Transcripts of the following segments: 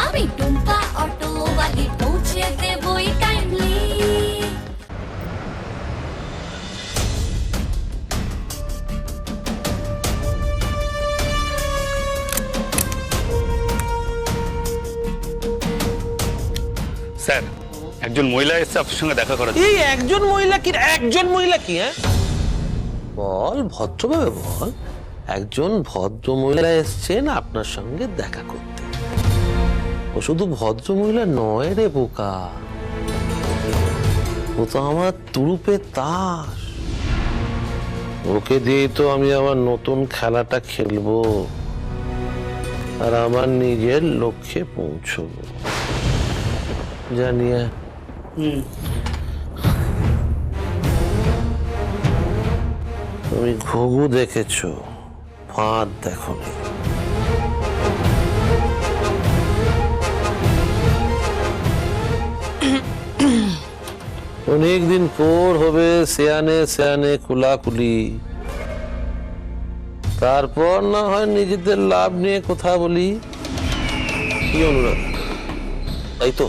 আমি টুম্পা অটোওয়ালি পৌঁছে দেবই টাইমলি। স্যার, একজন মহিলা এসে আপনার সঙ্গে দেখা করার। এই একজন মহিলা কি হ্যাঁ? বল ভদ্রভাবে বল। একজন ভদ্র মহিলা এসছেন আপনার সঙ্গে দেখা করতে। ও শুধু ভদ্র মহিলা নয় রে বোকা, ও তো আমার তুরুপে তাস। ওকে দিয়ে তো আমি আমার নতুন খেলাটা খেলবো আর আমার নিজের লক্ষ্যে পৌঁছবো। জানিয়ে তুমি ঘুঘু দেখেছো, ফাঁদ দেখোনি। অনেকদিন পর হবে সেয়ানে সেয়ানে কুলাকুলি, তারপর না হয় নিজেদের লাভ নিয়ে কথা বলি। কি অনুরাগ, তাই তো?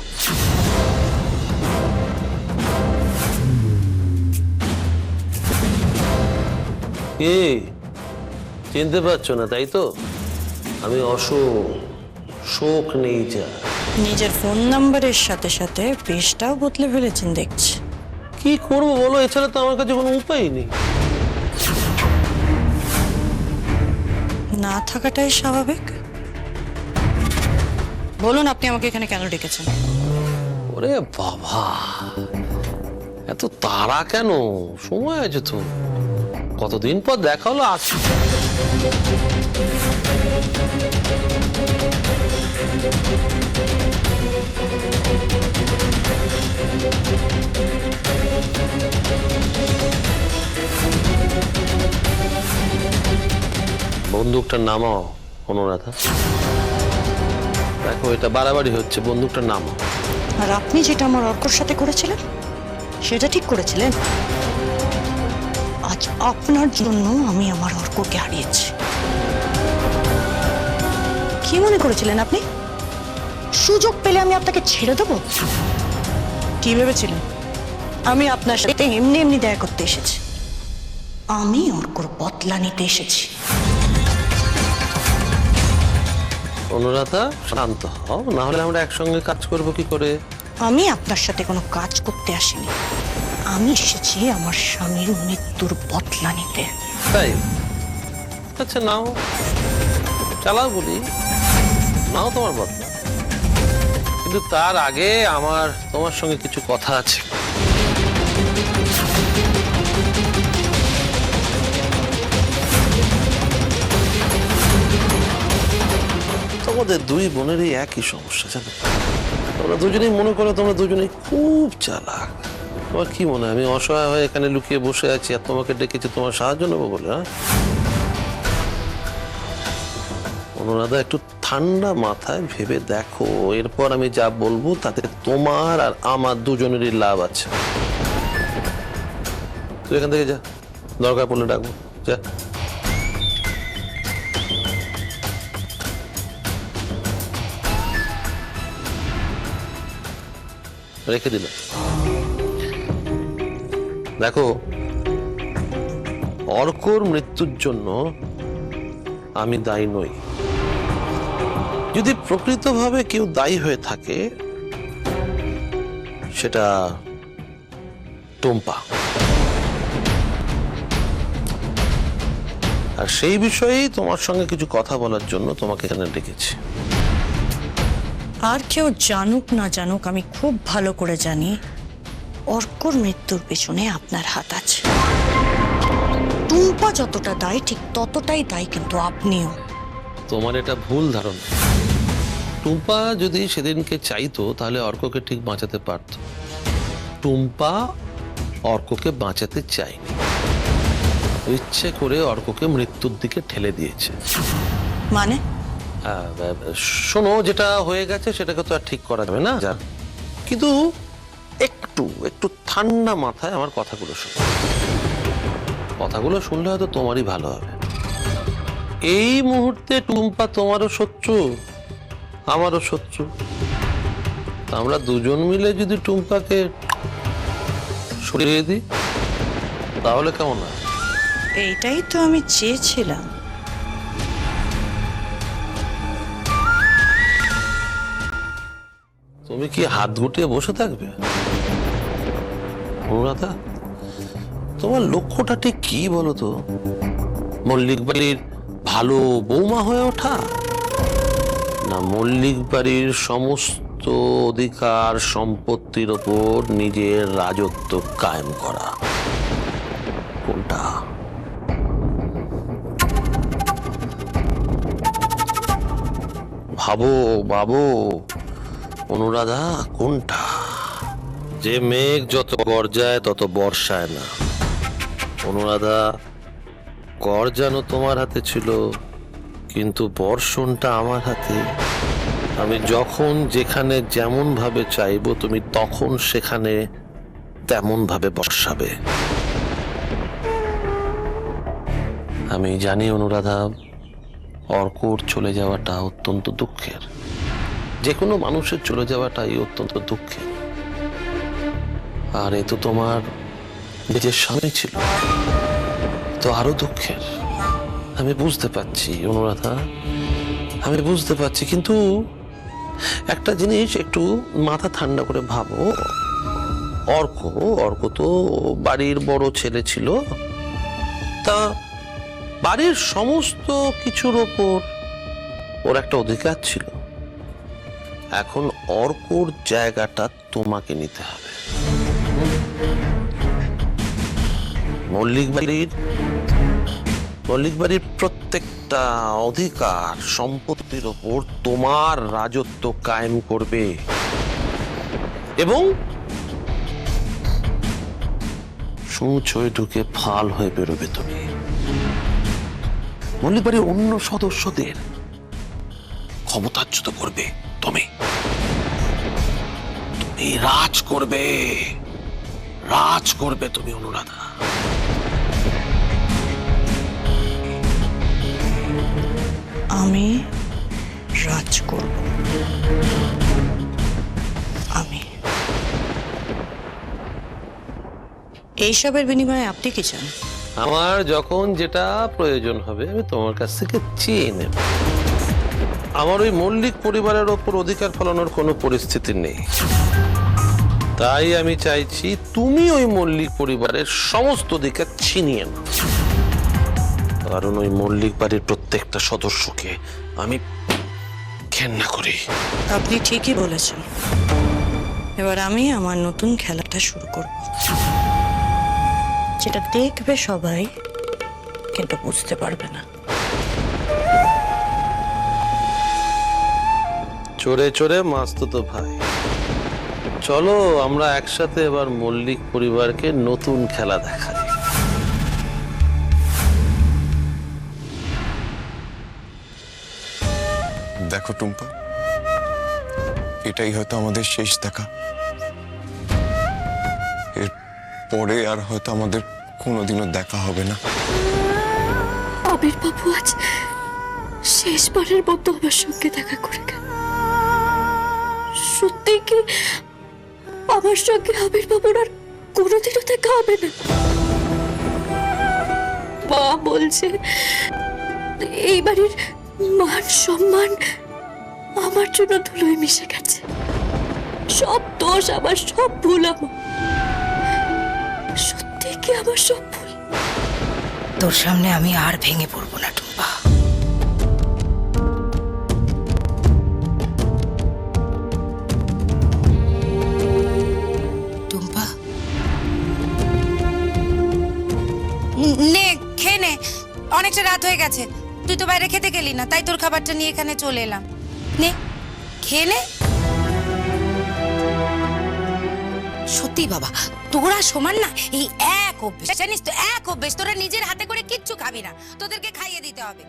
কে চিনতে পারছো না তাই তো? আমি অশোক, শোক নেই যা। নিজের ফোন নাম্বারের সাথে সাথে পেজটাও বদলে ফেলেছেন দেখছি। কি করবো বলো, এছাড়া তো আমার কাছে কোনো উপায় নেই। না থাকাটাই স্বাভাবিক। বলুন আপনি আমাকে এখানে কেন ডেকেছেন? ওরে বাবা, এত তাড়া কেন? সময় আছে তো, কতদিন পর দেখা হলো। আজ বন্দুকটা নামাও অনুরাধা। দেখো এটা বাড়াবাড়ি হচ্ছে, বন্দুকটা নামাও। আর আপনি যেটা আমার অর্কর সাথে করেছিলেন সেটা ঠিক করেছিলেন? আজ আপনার জন্য আমি আমার অর্ককে হারিয়েছি। কি মনে করেছিলেন আপনি? সুযোগ পেলে আমি আপনাকে ছেড়ে দেবো? কি ভেবেছিলেন আমি আপনার সাথে এমনি এমনি দেখা করতে এসেছি? আমি অর্কর বদলা নিতে এসেছি। অনুরাধা শান্ত হও, না হলে আমরা একসঙ্গে কাজ করব কি করে? আমি আপনার সাথে কোনো কাজ করতে আসিনি, আমি এসেছি আমার স্বামীর মৃত্যুর বদলা নিতে। তাই? আচ্ছা নাও, চালাও বলি, নাও তোমার বদলা। কিন্তু তার আগে আমার তোমার সঙ্গে কিছু কথা আছে। তোমাদের দুই বোনেরই একই সমস্যা জানো। তোমরা দুজনেই মনে করো তোমরা দুজনেই খুব চালাক। তোমার কি মনে হয় আমি অসহায় হয়ে এখানে লুকিয়ে বসে আছি আর তোমাকে ডেকেছি তোমার সাহায্য নেবো বলে? হ্যাঁ অনুরাধা, একটু ঠান্ডা মাথায় ভেবে দেখো, এরপর আমি যা বলবো তাতে তোমার আর আমার দুজনেরই লাভ আছে। তুই এখান থেকে যা, দরকার পড়লে ডাকবো, যা। রেখে দিলাম। দেখো, অর্কর মৃত্যুর জন্য আমি দায়ী নই। যদি প্রকৃতভাবে কেউ দায়ী হয়ে থাকে সেটা টুম্পা, আর সেই বিষয়েই তোমার সঙ্গে কিছু কথা বলার জন্য তোমাকে এখানে ডেকেছি। আর কেউ জানুক না জানুক আমি খুব ভালো করে জানি অর্কর মৃত্যুর পেছনে আপনার হাত আছে। টুম্পা যতটা দায়ী ঠিক ততটাই দায়ী কিন্তু আপনিও। তোমার এটা ভুল ধারণা। টুম্পা যদি সেদিনকে চাইতো তাহলে অর্ককে ঠিক বাঁচাতে পারত। টুম্পা অর্ককে বাঁচাতে চায়নি, ইচ্ছে করে অর্ককে মৃত্যুর দিকে ঠেলে দিয়েছে। মানে শোনো, যেটা হয়ে গেছে সেটাকে তো আর ঠিক করা যাবে না, কিন্তু একটু একটু ঠান্ডা মাথায় আমার কথাগুলো শোনো। কথাগুলো শুনলে হয়তো তোমারই ভালো হবে। এই মুহূর্তে টুম্পা তোমারও শত্রু, আমারও শত্রু। তা আমরা দুজন মিলে যদি টুম্পাকে সরিয়ে দিই তাহলে কেমন হয়? এইটাই তো আমি চেয়েছিলাম। তুমি কি হাত গুটিয়ে বসে থাকবে অনুরাধা? তোমার লক্ষ্যটা ঠিক কি বলো তো? মল্লিক বাড়ির ভালো বৌমা হয়ে ওঠা, না মল্লিক বাড়ির সমস্ত অধিকার সম্পত্তির ওপর নিজের রাজত্ব কায়েম করা? কোনটা? ভাবো ভাবো অনুরাধা, কোনটা? যে মেঘ যত গর্জায় তত বর্ষায় না। অনুরাধা, গর্জানো তোমার হাতে ছিল, কিন্তু বর্ষণটা আমার হাতে। আমি যখন যেখানে যেমন ভাবে চাইবো, তুমি তখন সেখানে তেমন ভাবে বর্ষাবে। আমি জানি অনুরাধা, অর্কর চলে যাওয়াটা অত্যন্ত দুঃখের। যে কোনো মানুষের চলে যাওয়াটাই অত্যন্ত দুঃখের। আর এ তো তোমার নিজের স্বামী ছিল, তো আরো দুঃখের। আমি বুঝতে পারছি অনুরাধা, আমি বুঝতে পারছি, কিন্তু একটা জিনিস একটু মাথা ঠান্ডা করে ভাবো। অর্ক তো বাড়ির বড় ছেলে ছিল, তা বাড়ির সমস্ত কিছুর ওপর ওর একটা অধিকার ছিল। এখন অর্কর জায়গাটা তোমাকে নিতে হবে। মল্লিক বাড়ির প্রত্যেকটা অধিকার সম্পত্তির ওপর তোমার রাজত্ব কায়েম করবে, এবং সূচ হয়ে ঢুকে ফাল হয়ে বেরোবে তুমি। মল্লিক বাড়ির অন্য সদস্যদের ক্ষমতাচ্যুত করবে তুমি। রাজ করবে তুমি অনুরাধা। আমি রাজ করব। আমি এইসবের বিনিময়ে আপনি কি চান? আমার যখন যেটা প্রয়োজন হবে আমি তোমার কাছ থেকে চেয়ে নেব। আমার ওই মল্লিক পরিবারের ওপর অধিকার ফলানোর কোনো পরিস্থিতি নেই। তাই আমি চাইছি তুমি ওই মল্লিক পরিবারের সমস্ত অধিকার ছিনিয়ে নাও। কারণ ওই মল্লিক বাড়ির প্রত্যেকটা সদস্যকে আমি ঘেন্না করি। আপনি ঠিকই বলেছেন। এবার আমি আমার নতুন খেলাটা শুরু করব, যেটা দেখবে সবাই, কিন্তু বুঝতে পারবে না। চোরে চোরে মাস্তুতো ভাই, চলো আমরা একসাথে এবার মল্লিক পরিবারকে নতুন খেলা দেখাই। দেখো টুম্পা, এটাই হয়তো আমাদের শেষ দেখা। এর পরে আর হয়তো আমাদের কোনোদিনও দেখা হবে না। আবির বাবু আজ শেষবারের মতো আমার সঙ্গে দেখা করে গেল। সত্যি কি আমার সঙ্গে আবির বাবুর আর কোনোদিনও দেখা হবে না? মা বলছে এই বাড়ির মান সম্মান আমার জন্য ধুলোয় মিশে গেছে। সব দোষ আমার, সব ভুল আমার। সত্যি কি আমার সব ভুল? তোর সামনে আমি আর ভেঙে পড়বো না টুম্পা। টুম্পা, নে খেয়ে নে, অনেকটা রাত হয়ে গেছে। তুই তো বাইরে খেতে গেলি না, তাই তোর খাবারটা নিয়ে এখানে চলে এলাম। নে খেয়ে নে। সত্যি বাবা, তোরা সমান না। এই এক অভ্যেস, জানিস তো, এক অভ্যেস। তোরা নিজের হাতে করে কিচ্ছু খাবি না, তোদেরকে খাইয়ে দিতে হবে।